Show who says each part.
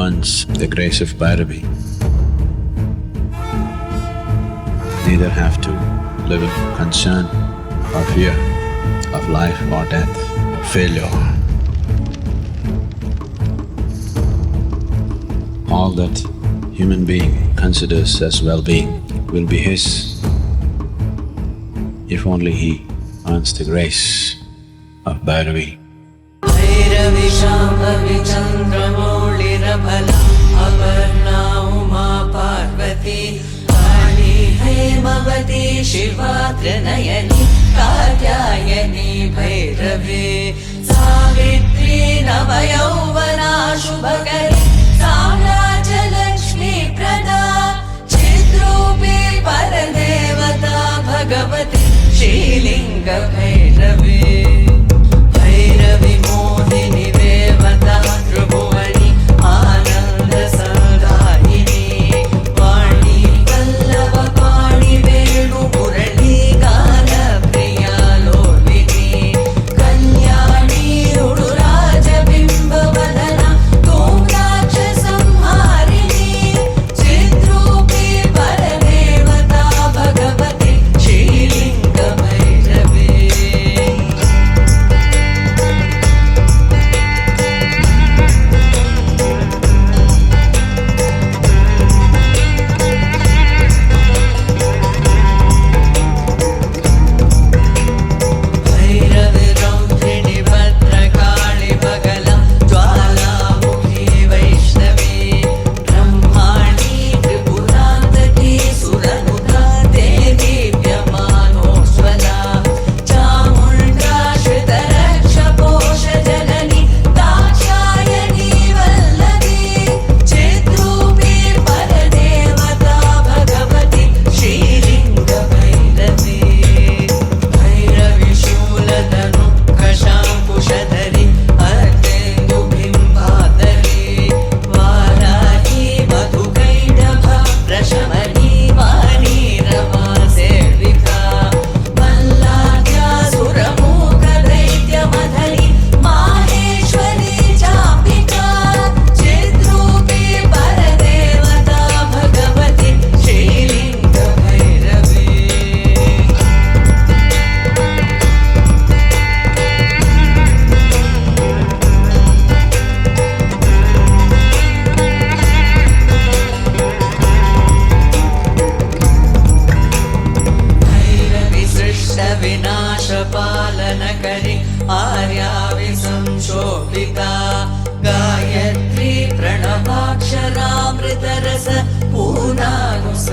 Speaker 1: earns the grace of Bhairavi. Neither have to live in concern or fear of life or death or failure. All that human being considers as well-being will be his if only he earns the grace of Bhairavi.
Speaker 2: Bhairavi Shambhavi चन्द्रमौळिरफला Aparna Uma Parvati काली हेमवती शिवा त्रिनयनी कात्यायनी भैरवी सावित्री नवयौवना शुभकरी साम्राज्यलक्ष्मी प्रदा चिद्रूपी परदेवता भगवती श्रीलिंग भैरवी भैरवी मोहिनी देवता त्रिभुवनी आनंद संदायिनी वाणी वल्लभ पाणि वेणु मुरली गान प्रिया लोलिनी कल्याणी उडुराज बिंब वदना तोम्राक्ष संहारिणी चिद्रूपी परदेवता भगवती श्रीलिंग भैरवी भैरवी रौद्रिणी भद्रकाळि बगला ज्वालामुखी वैष्णवी ब्रह्माणी त्रिपुरान्तकी सुरनुता देवी व्यमानोज्ज्वला चामुण्डा श्रितरक्षपोषजननी दाक्षायणी वल्लभी चिद्रूपी परदेवता भगवती श्रीलिंग भैरवी भैरवी शूलधनु कशाङ्कुशधरी अर्धेन्दुबिम्बाधरी वाराही मधुकैटभा प्रशमनी वाणी रमा सेविका मल्लाढ्या सुरमूकदैत्यमधरी माहेश्वरी चापिका चिद्रूपी परदेवता भगवती श्रीलिंग भैरवी भैरवी सृष्ट विनाश पालन करी आर्या विसंशोभिता गायत्री प्रणवाक्षरामृतरस पूर्णानुसन्धीकृता